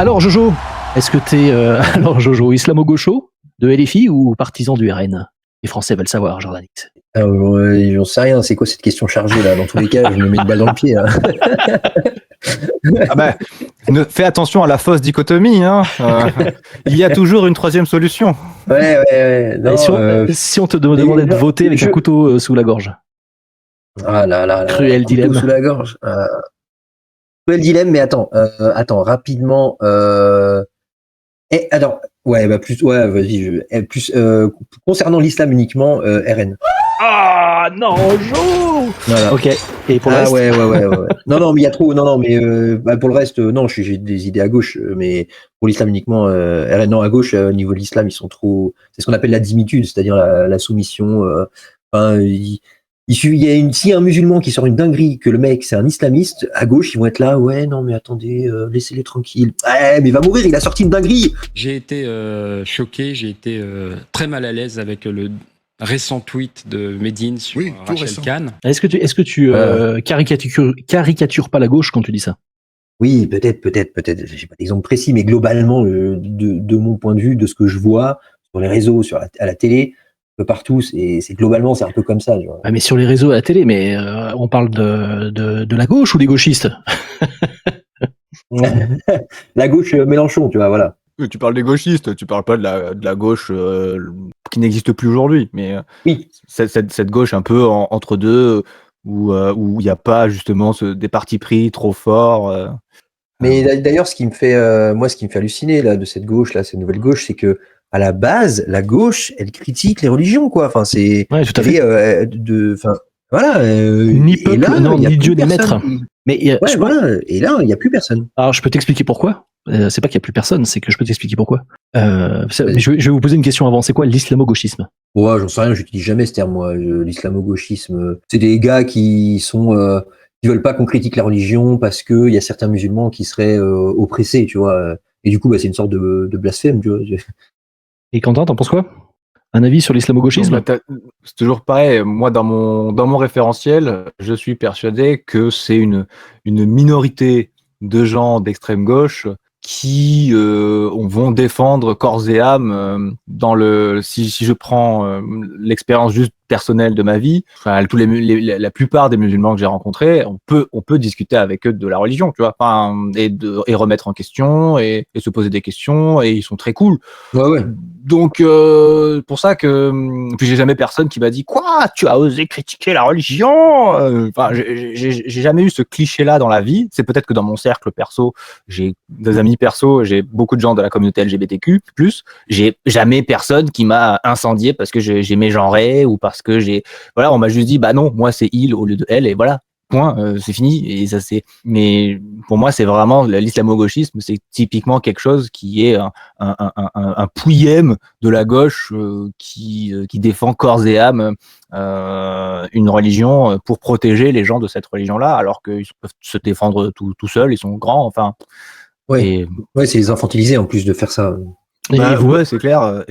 Alors Jojo, est-ce que t'es islamo-gaucho de LFI ou partisan du RN? Les Français veulent savoir, Jordanix. Alors, j'en sais rien, c'est quoi cette question chargée là? Dans tous les cas, je me mets une balle dans le pied. Hein. Ah bah, fais attention à la fausse dichotomie. Hein. Il y a toujours une troisième solution. Ouais. Non, si on te demandait de voter avec un couteau sous la gorge. Ah là. Cruel dilemme. Sous la gorge. Cruel dilemme, mais attends, rapidement. Vas-y. Concernant l'islam uniquement, RN. Ah non, Jo. Voilà. Ok. Et pour le reste. Ouais. Non, mais il y a trop. Non, mais pour le reste, non, j'ai des idées à gauche, mais pour l'islam uniquement, RN. Non, à gauche, au niveau de l'islam, ils sont trop. C'est ce qu'on appelle la dimitude, c'est-à-dire la soumission. S'il y a un musulman qui sort une dinguerie, que le mec c'est un islamiste, à gauche ils vont être là, ouais non mais attendez, laissez-les tranquilles. Mais il va mourir, il a sorti une dinguerie. J'ai été choqué, j'ai été très mal à l'aise avec le récent tweet de Medine sur Rachel Kahn. Est-ce que tu caricatures pas la gauche quand tu dis ça? Oui, peut-être. J'ai pas d'exemple précis, mais globalement, de mon point de vue, de ce que je vois sur les réseaux, à la télé, partout, c'est globalement c'est un peu comme ça. Tu vois. Ah, mais sur les réseaux à la télé, mais on parle de la gauche ou des gauchistes? La gauche Mélenchon, tu vois, voilà. Tu parles des gauchistes, tu parles pas de la gauche qui n'existe plus aujourd'hui, mais oui. cette gauche un peu entre deux, où il n'y a pas justement des partis pris trop forts. Mais d'ailleurs, ce qui me fait halluciner là de cette gauche là, cette nouvelle gauche, c'est que à la base, la gauche, elle critique les religions, quoi. Enfin, c'est tout à fait. Voilà. Ni peuple, ni Dieu ni maître. Mais et là, il n'y a plus personne. Alors, je peux t'expliquer pourquoi. C'est pas qu'il n'y a plus personne, c'est que je peux t'expliquer pourquoi. Je vais vous poser une question avant. C'est quoi l'islamo-gauchisme? Ouais, j'en sais rien. J'utilise jamais ce terme, moi. L'islamo-gauchisme, c'est des gars qui sont qui veulent pas qu'on critique la religion parce que il y a certains musulmans qui seraient oppressés, tu vois. Et du coup, c'est une sorte de blasphème, tu vois. Et Quentin, t'en penses quoi? Un avis sur l'islamo-gauchisme? C'est toujours pareil. Moi, dans mon référentiel, je suis persuadé que c'est une minorité de gens d'extrême gauche qui vont défendre corps et âme si je prends l'expérience juste personnelle de ma vie, enfin la plupart des musulmans que j'ai rencontrés, on peut discuter avec eux de la religion, tu vois, et remettre en question et se poser des questions, et ils sont très cool. Ouais. Donc pour ça que puis j'ai jamais personne qui m'a dit quoi, tu as osé critiquer la religion. Enfin, j'ai jamais eu ce cliché là dans la vie. C'est peut-être que dans mon cercle perso, j'ai des amis perso, j'ai beaucoup de gens de la communauté LGBTQ+, j'ai jamais personne qui m'a incendié parce que j'ai mégenré ou parce que on m'a juste dit bah non, moi c'est il au lieu de elle, et voilà. Point, c'est fini. Et ça mais pour moi c'est vraiment l'islamo-gauchisme, c'est typiquement quelque chose qui est un pouillème de la gauche qui défend corps et âme une religion pour protéger les gens de cette religion-là, alors qu'ils peuvent se défendre tout seuls, ils sont grands, enfin. Ouais, c'est les infantiliser en plus de faire ça. C'est clair.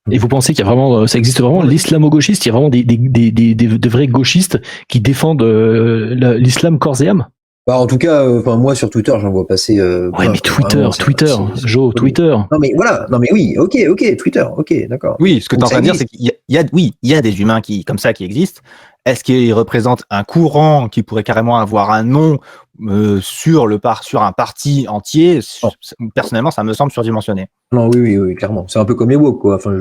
Et vous pensez qu'il y a vraiment, ça existe vraiment l'islamo-gauchiste, il y a vraiment de vrais gauchistes qui défendent l'islam corps et âme? En tout cas, moi sur Twitter, j'en vois passer. Mais Twitter. Non mais voilà, oui, ok, Twitter, ok, d'accord. Oui, ce que tu es en train de dire, c'est qu'il y a des humains qui existent. Est-ce qu'ils représentent un courant qui pourrait carrément avoir un nom sur un parti entier? Personnellement, ça me semble surdimensionné. Non, oui, clairement. C'est un peu comme les woke, quoi. Enfin,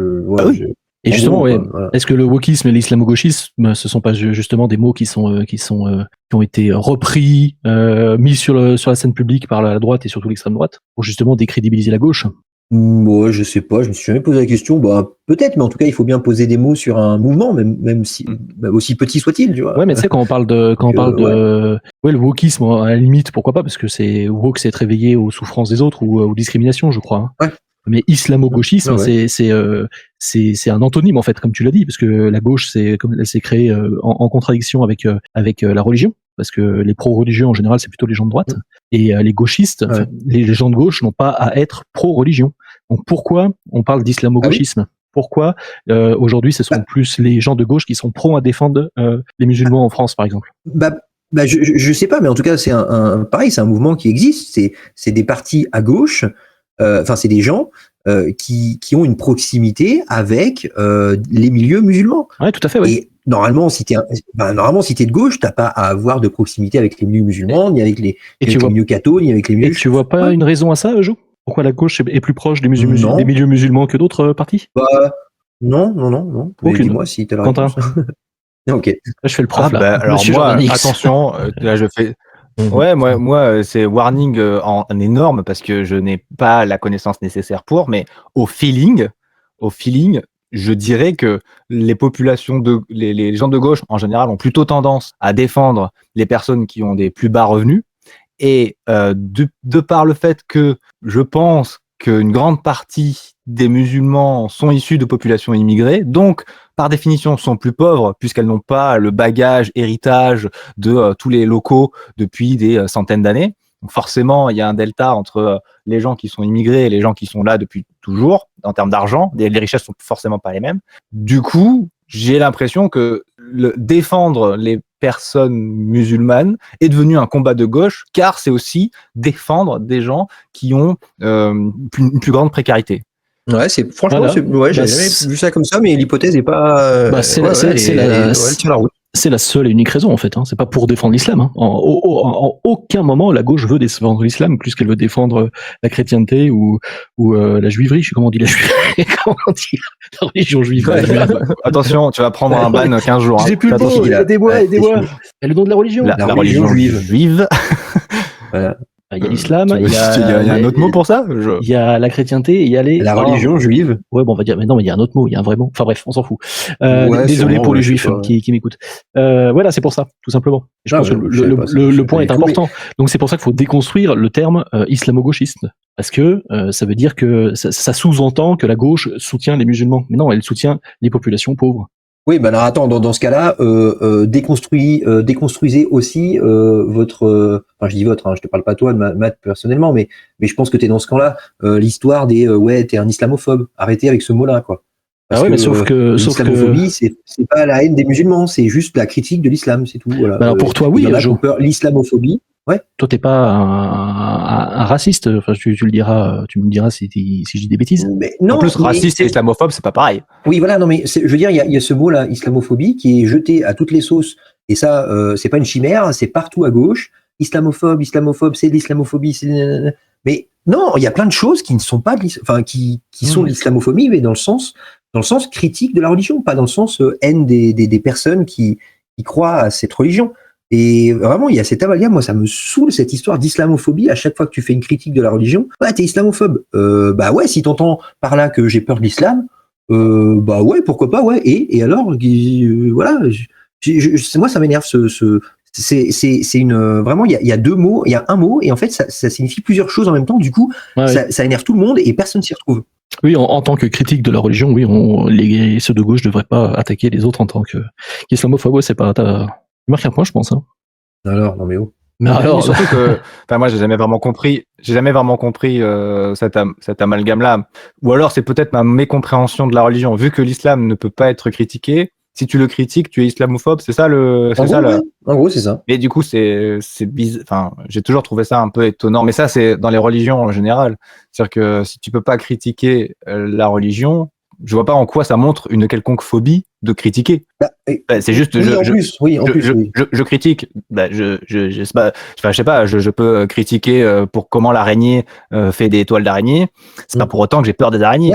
Et justement, voilà. Est-ce que le wokisme et l'islamo-gauchisme, ce sont pas justement des mots qui ont été repris, mis sur la scène publique par la droite et surtout l'extrême droite, pour justement décrédibiliser la gauche? Ouais, je sais pas, je me suis jamais posé la question. Peut-être, mais en tout cas, il faut bien poser des mots sur un mouvement, même si aussi petit soit-il, tu vois. Ouais, mais tu sais, quand on parle de le wokisme, à la limite, pourquoi pas, parce que c'est woke, c'est être réveillé aux souffrances des autres ou aux discriminations, je crois. Hein. Ouais. Mais islamo-gauchisme, c'est un antonyme en fait, comme tu l'as dit, parce que la gauche, elle s'est créée en contradiction avec la religion, parce que les pro-religieux en général, c'est plutôt les gens de droite, et les gauchistes, les gens de gauche n'ont pas à être pro-religion. Donc pourquoi on parle d'islamo-gauchisme? Pourquoi aujourd'hui ce sont plus les gens de gauche qui sont pro à défendre les musulmans en France, par exemple? Bah, je sais pas, mais en tout cas, c'est pareil, c'est un mouvement qui existe. C'est des partis à gauche. Enfin, c'est des gens qui ont une proximité avec les milieux musulmans. Ouais, tout à fait. Oui. Et normalement, si t'es de gauche, t'as pas à avoir de proximité avec les milieux musulmans, ni avec les milieux cathos, ni avec les milieux. Et tu vois pas une raison à ça, Jo? Pourquoi la gauche est plus proche des milieux musulmans que d'autres partis? Bah, non. Aucune. Dis-moi si t'as la Quentin. réponse. Ok. Là, je fais le prof. Alors Monsieur moi, Jordanix. attention, là je fais. Ouais, moi c'est warning en énorme parce que je n'ai pas la connaissance nécessaire pour, mais au feeling, je dirais que les populations les gens de gauche en général ont plutôt tendance à défendre les personnes qui ont des plus bas revenus, et de par le fait que je pense qu'une grande partie des musulmans sont issus de populations immigrées, donc par définition sont plus pauvres puisqu'elles n'ont pas le bagage, héritage de tous les locaux depuis des centaines d'années. Donc forcément, il y a un delta entre les gens qui sont immigrés et les gens qui sont là depuis toujours en termes d'argent. Les richesses sont forcément pas les mêmes. Du coup, j'ai l'impression que défendre les personnes musulmanes est devenu un combat de gauche, car c'est aussi défendre des gens qui ont une plus grande précarité. Ouais, franchement, j'avais jamais vu ça comme ça, mais l'hypothèse est pas. C'est la seule et unique raison en fait. C'est pas pour défendre l'islam. En aucun moment la gauche veut défendre l'islam plus qu'elle veut défendre la chrétienté ou la juiverie. Je sais comment on dit la juiverie. Comment on dit la religion juive. Attention, tu vas prendre un ban 15 jours. J'ai plus le mot. Aidez-moi. Et le nom de la religion. La religion juive. Voilà. Il y a l'islam, il y a un autre mot pour ça. Il y a la chrétienté, et il y a la religion juive. Ouais, bon, on va dire, mais non, mais il y a un autre mot, il y a un vrai mot. Enfin bref, on s'en fout. Désolé pour les juifs qui m'écoutent. Voilà, c'est pour ça, tout simplement. Je pense que le point est important. Donc c'est pour ça qu'il faut déconstruire le terme islamo-gauchiste. Parce que ça veut dire que ça sous-entend que la gauche soutient les musulmans. Mais non, elle soutient les populations pauvres. Oui, ben alors attends, dans ce cas-là, déconstruisez aussi votre. Enfin, je dis votre, je te parle pas toi, de Matt personnellement, mais je pense que t'es dans ce camp-là. L'histoire des t'es un islamophobe. Arrêtez avec ce mot-là, quoi. Parce mais sauf que l'islamophobie, c'est pas la haine des musulmans, c'est juste la critique de l'islam, c'est tout. Voilà. Alors pour toi, oui, l'islamophobie. Ouais. Toi, t'es pas un raciste. Enfin, tu me diras si je dis des bêtises. Mais non, en plus, raciste et islamophobe, c'est pas pareil. Oui, voilà. Non, mais je veux dire, il y a ce mot-là, islamophobie, qui est jeté à toutes les sauces. Et ça, c'est pas une chimère, c'est partout à gauche. Islamophobe, c'est de l'islamophobie. Mais non, il y a plein de choses qui ne sont pas, qui sont de l'islamophobie, mais dans le sens critique de la religion, pas dans le sens haine des personnes qui croient à cette religion. Et vraiment, il y a cet amalgame, moi ça me saoule cette histoire d'islamophobie. À chaque fois que tu fais une critique de la religion, t'es islamophobe. Bah ouais, si t'entends par là que j'ai peur de l'islam, bah ouais, pourquoi pas, ouais. Et alors, voilà, moi ça m'énerve c'est une vraiment il y a deux mots, il y a un mot et en fait ça signifie plusieurs choses en même temps. Du coup, ça énerve tout le monde et personne s'y retrouve. Oui, en tant que critique de la religion, oui, ceux de gauche devraient pas attaquer les autres en tant qu'islamophobe. Ouais, c'est pas. Tu marques un point, je pense. Alors, non mais oh. Mais surtout que, moi, j'ai jamais vraiment compris cet amalgame-là. Ou alors, c'est peut-être ma mécompréhension de la religion. Vu que l'islam ne peut pas être critiqué, si tu le critiques, tu es islamophobe. C'est ça En gros, c'est ça. Et du coup, c'est bizarre. Enfin, j'ai toujours trouvé ça un peu étonnant. Mais ça, c'est dans les religions en général. C'est-à-dire que si tu peux pas critiquer la religion, je vois pas en quoi ça montre une quelconque phobie de critiquer. C'est juste, je critique. Je sais pas, je peux critiquer pour comment l'araignée fait des toiles d'araignée. C'est pas pour autant que j'ai peur des araignées.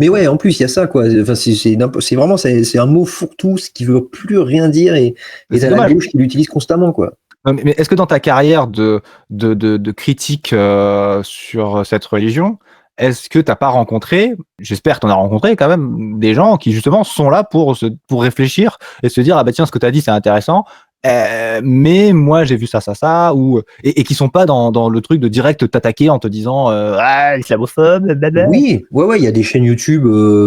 Ouais, en plus, il y a ça, quoi. Enfin, c'est vraiment, c'est un mot fourre-tout, qui veut plus rien dire et t'as la gauche qui l'utilise constamment, quoi. Mais est-ce que dans ta carrière de critique sur cette religion, est-ce que t'as pas rencontré, j'espère que t'en as rencontré quand même, des gens qui justement sont là pour réfléchir et se dire, ah bah tiens, ce que t'as dit c'est intéressant, mais moi j'ai vu ça, et qui sont pas dans le truc de direct t'attaquer en te disant, islamophobe, blablabla. Oui, ouais, il y a des chaînes YouTube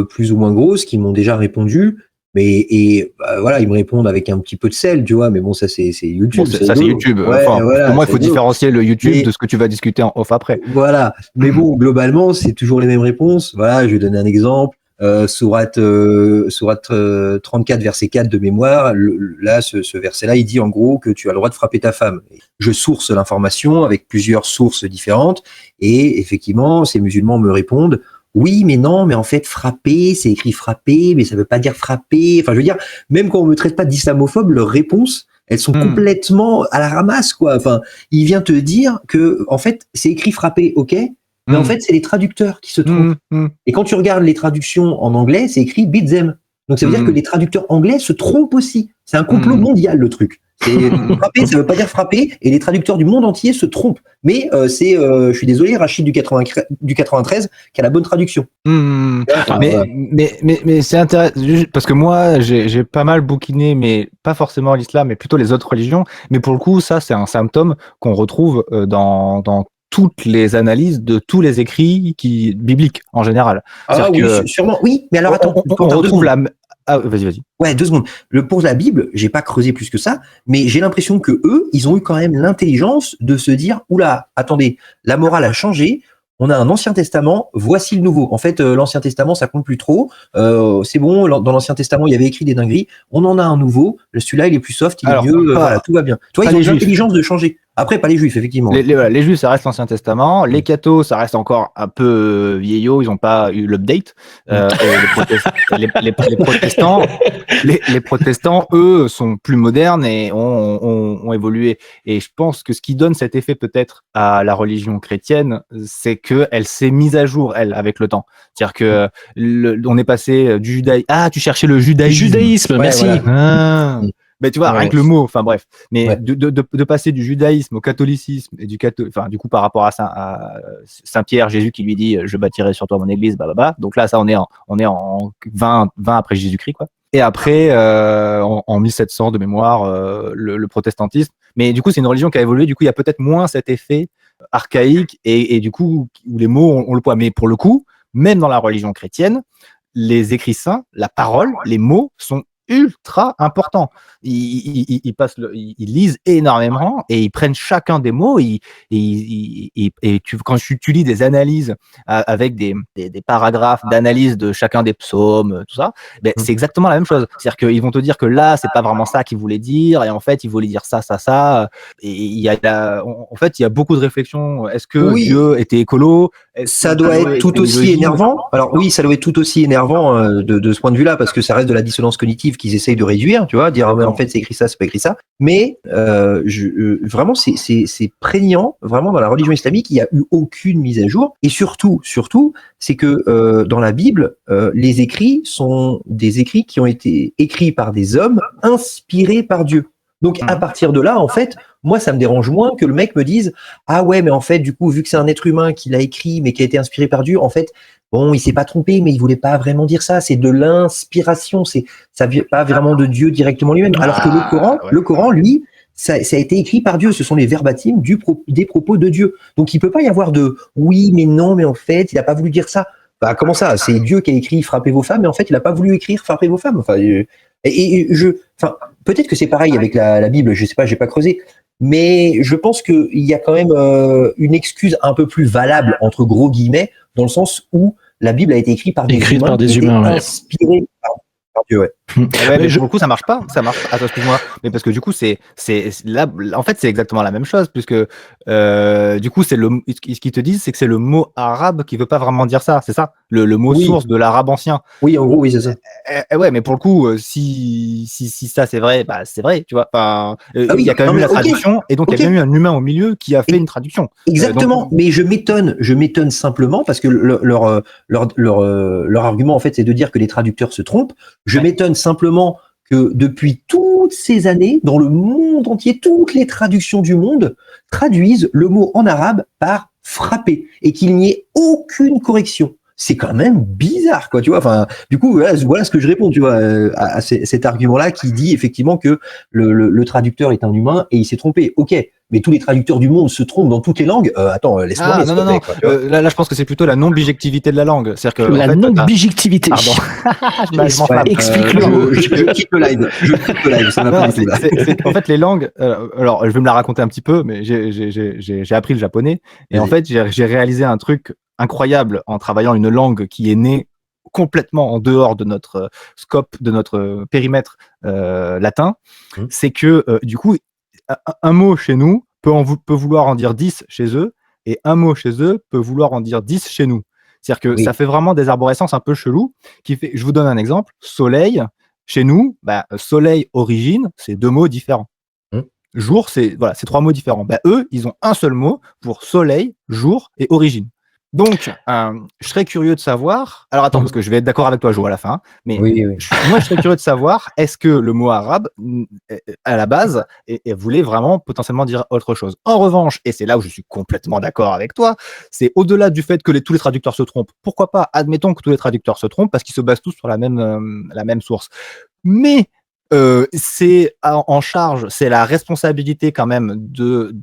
plus ou moins grosses qui m'ont déjà répondu. Mais voilà, ils me répondent avec un petit peu de sel, tu vois. Mais bon, ça c'est YouTube. Bon, ça c'est YouTube. Ouais, voilà, pour moi, il faut différencier le YouTube de ce que tu vas discuter en off après. Voilà. Mais bon, globalement, c'est toujours les mêmes réponses. Voilà, je vais donner un exemple. sourate 34 verset 4 de mémoire. Là, ce verset-là, il dit en gros que tu as le droit de frapper ta femme. Je source l'information avec plusieurs sources différentes et effectivement, ces musulmans me répondent oui, mais non, mais en fait, frapper, c'est écrit frapper, mais ça veut pas dire frapper. Enfin, je veux dire, même quand on me traite pas d'islamophobe, leurs réponses, elles sont complètement à la ramasse, quoi. Enfin, il vient te dire que, en fait, c'est écrit frapper, ok, mais en fait, c'est les traducteurs qui se trompent. Et quand tu regardes les traductions en anglais, c'est écrit beat them. Donc, ça veut dire que les traducteurs anglais se trompent aussi. C'est un complot mondial, le truc. Frapper, ça veut pas dire frapper, et les traducteurs du monde entier se trompent. Mais je suis désolé, Rachid du 93 qui a la bonne traduction. Mais c'est intéressant parce que moi j'ai pas mal bouquiné, mais pas forcément l'islam, mais plutôt les autres religions. Mais pour le coup, ça c'est un symptôme qu'on retrouve dans toutes les analyses de tous les écrits bibliques en général. Ah oui, sûrement. Oui, mais alors attends, on retrouve la. Ah, vas-y. Ouais, 2 secondes. Pour la Bible, j'ai pas creusé plus que ça, mais j'ai l'impression que eux, ils ont eu quand même l'intelligence de se dire, oula, attendez, la morale a changé. On a un Ancien Testament, voici le Nouveau. En fait, l'Ancien Testament, ça compte plus trop. C'est bon, dans l'Ancien Testament, il y avait écrit des dingueries. On en a un nouveau. Celui-là, il est plus soft, il est mieux. Voilà, tout va bien. Toi, ils ont l'intelligence de changer. Après, pas les Juifs, effectivement. Les Juifs, ça reste l'Ancien Testament. Les cathos, ça reste encore un peu vieillot. Ils n'ont pas eu l'update. Les protestants, eux, sont plus modernes et ont évolué. Et je pense que ce qui donne cet effet peut-être à la religion chrétienne, c'est qu'elle s'est mise à jour, elle, avec le temps. C'est-à-dire que on est passé du judaïsme. Ah, tu cherchais le judaïsme. Judaïsme, merci. Voilà. Mais tu vois, rien que le mot, enfin bref, mais de passer du judaïsme au catholicisme et du coup par rapport à Saint Pierre, Jésus qui lui dit je bâtirai sur toi mon église, donc là ça on est en 20 après Jésus-Christ quoi. Et après en 1700 de mémoire le protestantisme, mais du coup c'est une religion qui a évolué, du coup il y a peut-être moins cet effet archaïque et du coup où les mots ont le poids, mais pour le coup même dans la religion chrétienne, les écrits saints, la parole, les mots sont ultra important. Ils lisent énormément et ils prennent chacun des mots quand tu lis des analyses avec des paragraphes d'analyse de chacun des psaumes, tout ça, c'est exactement la même chose. C'est-à-dire qu'ils vont te dire que là, c'est pas vraiment ça qu'ils voulaient dire et en fait, ils voulaient dire ça. Et en fait, il y a beaucoup de réflexions. Est-ce que Dieu était écolo? Ça doit être tout aussi énervant. Alors oui, ça doit être tout aussi énervant de ce point de vue-là parce que ça reste de la dissonance cognitive qu'ils essayent de réduire, tu vois, dire en fait c'est écrit ça, c'est pas écrit ça. Mais vraiment c'est prégnant, vraiment dans la religion islamique, il y a eu aucune mise à jour. Et surtout, c'est que dans la Bible, les écrits sont des écrits qui ont été écrits par des hommes inspirés par Dieu. Donc à partir de là, en fait, moi ça me dérange moins que le mec me dise ah ouais mais en fait du coup vu que c'est un être humain qui l'a écrit mais qui a été inspiré par Dieu, en fait bon il s'est pas trompé mais il voulait pas vraiment dire ça, c'est de l'inspiration, ça vient pas vraiment de Dieu directement lui-même. Alors que le Coran lui ça a été écrit par Dieu, ce sont les verbatims des propos de Dieu. Donc il peut pas y avoir de oui mais non mais en fait il a pas voulu dire ça. Bah comment ça, c'est Dieu qui a écrit frappez vos femmes mais en fait il a pas voulu écrire frappez vos femmes. Enfin peut-être que c'est pareil avec la Bible, je sais pas, j'ai pas creusé, mais je pense qu'il y a quand même une excuse un peu plus valable entre gros guillemets, dans le sens où la Bible a été écrite par des humains, inspirés par Dieu, ouais. Mais pour le coup, ça marche pas. Ça marche. Attends, excuse-moi. Mais parce que du coup, c'est là. En fait, c'est exactement la même chose, puisque du coup, ce qu'ils te disent, c'est que c'est le mot arabe qui veut pas vraiment dire ça. C'est ça, le mot source de l'arabe ancien. Oui, en gros, oui, c'est ça. Ouais, mais pour le coup, si ça c'est vrai, c'est vrai, tu vois. Enfin, il y a quand même eu la traduction, et donc il y a quand même eu un humain au milieu qui a fait une traduction. Exactement. Mais je m'étonne simplement parce que leur argument en fait, c'est de dire que les traducteurs se trompent. Je m'étonne simplement que depuis toutes ces années, dans le monde entier, toutes les traductions du monde traduisent le mot en arabe par frapper et qu'il n'y ait aucune correction. C'est quand même bizarre, quoi, tu vois. Enfin, du coup, voilà ce que je réponds, tu vois, à cet argument-là qui dit effectivement que le traducteur est un humain et il s'est trompé. Ok, mais tous les traducteurs du monde se trompent dans toutes les langues. Attends, laisse-moi. Non. Là, je pense que c'est plutôt la non-bijectivité de la langue. C'est-à-dire que la non-bijectivité. Pardon. Explique-le. Je quitte le live. Ça va pas du tout là. En fait, les langues. Alors, je vais me la raconter un petit peu, mais j'ai appris le japonais et en fait, j'ai réalisé un truc incroyable en travaillant une langue qui est née complètement en dehors de notre scope, de notre périmètre latin, c'est que du coup, un mot chez nous peut vouloir en dire 10 chez eux, et un mot chez eux peut vouloir en dire 10 chez nous. C'est-à-dire que ça fait vraiment des arborescences un peu cheloues. Je vous donne un exemple. Soleil, chez nous, soleil, origine, c'est 2 mots différents. Jour, c'est 3 mots différents. Eux, ils ont un seul mot pour soleil, jour et origine. Donc, je serais curieux de savoir. Alors attends, parce que je vais être d'accord avec toi, Jo, à la fin. Mais moi, je serais curieux de savoir, est-ce que le mot arabe, à la base, voulait vraiment potentiellement dire autre chose. En revanche, et c'est là où je suis complètement d'accord avec toi, c'est au-delà du fait que tous les traducteurs se trompent. Pourquoi pas? Admettons que tous les traducteurs se trompent parce qu'ils se basent tous sur la même source. Mais c'est en charge, c'est la responsabilité quand même de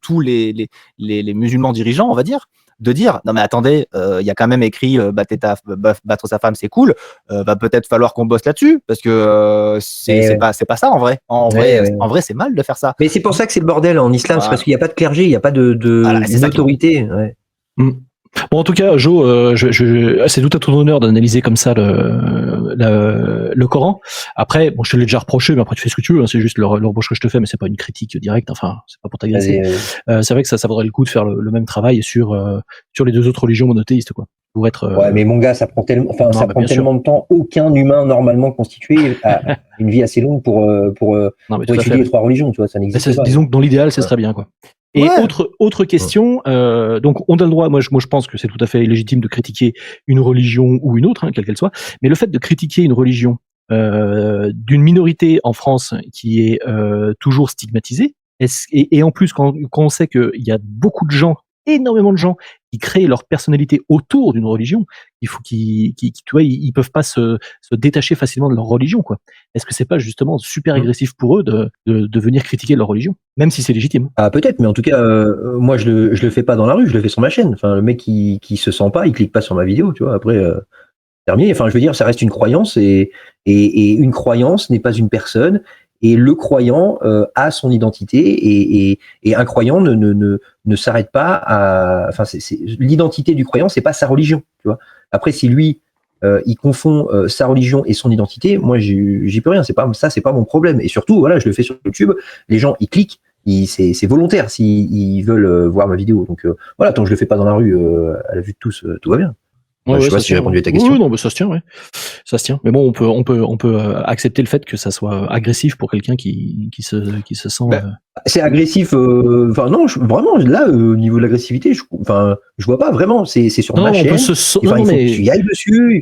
tous les musulmans dirigeants, on va dire, de dire non mais attendez, il y a quand même écrit battre sa femme c'est cool, va peut-être falloir qu'on bosse là-dessus parce que c'est pas ça en vrai. En vrai c'est mal de faire ça. Mais c'est pour ça que c'est le bordel en islam, c'est parce qu'il n'y a pas de clergé, il n'y a pas d'autorité. Bon, en tout cas, Jo, c'est tout à ton honneur d'analyser comme ça le Coran. Après, bon, je te l'ai déjà reproché, mais après tu fais ce que tu veux. Hein, c'est juste le reproche que je te fais, mais c'est pas une critique directe. Enfin, c'est pas pour t'agacer. C'est vrai que ça vaudrait le coup de faire le même travail sur les 2 autres religions monothéistes, quoi. Pour être. Ouais, mais mon gars, ça prend tellement, tellement de temps. Aucun humain normalement constitué a une vie assez longue pour étudier les 3 religions. Tu vois, ça n'existe pas. Disons que dans l'idéal, ça serait bien, quoi. Et autre question, donc on a le droit, moi je pense que c'est tout à fait légitime de critiquer une religion ou une autre, hein, quelle qu'elle soit, mais le fait de critiquer une religion d'une minorité en France qui est toujours stigmatisée, et en plus quand on sait qu'il y a beaucoup de gens, énormément de gens qui créent leur personnalité autour d'une religion, il faut tu vois, ils peuvent pas se détacher facilement de leur religion, quoi. Est-ce que c'est pas justement super agressif pour eux de venir critiquer leur religion, même si c'est légitime? Ah peut-être, mais en tout cas, moi je le fais pas dans la rue, je le fais sur ma chaîne. Enfin, le mec qui se sent pas, il clique pas sur ma vidéo, tu vois. Après, terminé. Enfin, je veux dire, ça reste une croyance et une croyance n'est pas une personne. Et le croyant a son identité et un croyant ne s'arrête pas à. Enfin, l'identité du croyant, c'est pas sa religion, tu vois. Après, si lui il confond sa religion et son identité, moi j'y peux rien. C'est pas mon problème. Et surtout, voilà, je le fais sur YouTube. Les gens ils cliquent, c'est volontaire s'ils veulent voir ma vidéo. Donc voilà, tant que je le fais pas dans la rue à la vue de tous, tout va bien. Ouais, je sais pas si j'ai répondu à ta question. Oui, non, mais ça se tient, ouais. Ça se tient. Mais bon, on peut accepter le fait que ça soit agressif pour quelqu'un qui se sent. C'est agressif. Enfin non, vraiment là au niveau de l'agressivité, je vois pas vraiment. C'est sur ma chaîne. Il faut que tu y ailles dessus.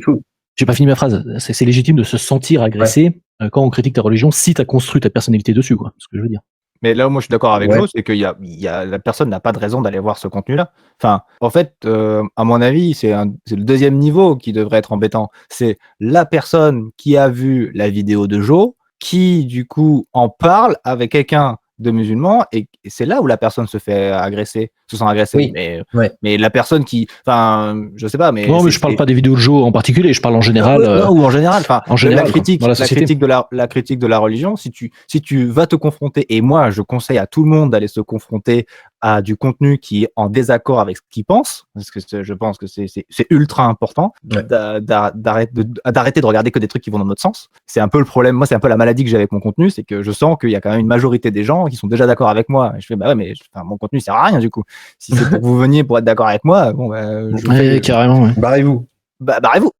J'ai pas fini ma phrase. C'est légitime de se sentir agressé quand on critique ta religion si t'as construit ta personnalité dessus, quoi. C'est ce que je veux dire. Mais là, moi, je suis d'accord avec vous, c'est que la personne n'a pas de raison d'aller voir ce contenu-là. Enfin, en fait, à mon avis, c'est le 2e niveau qui devrait être embêtant. C'est la personne qui a vu la vidéo de Jo, qui, du coup, en parle avec quelqu'un de musulman, et c'est là où la personne se fait agresser, se sent agressée. Oui. Mais la personne qui, enfin, je sais pas, mais non, mais je parle pas des vidéos de Jo en particulier, je parle en général. Ou en général, enfin, la critique de la religion. Si tu vas te confronter, et moi, je conseille à tout le monde d'aller se confronter à du contenu qui est en désaccord avec ce qu'il pense, parce que je pense que c'est ultra important d'arrêter de regarder que des trucs qui vont dans notre sens. C'est un peu le problème. Moi, c'est un peu la maladie que j'ai avec mon contenu, c'est que je sens qu'il y a quand même une majorité des gens qui sont déjà d'accord avec moi. Et je fais mais mon contenu sert à rien du coup. Si c'est pour que vous veniez pour être d'accord avec moi, bon carrément. Barrez-vous. Barrez-vous.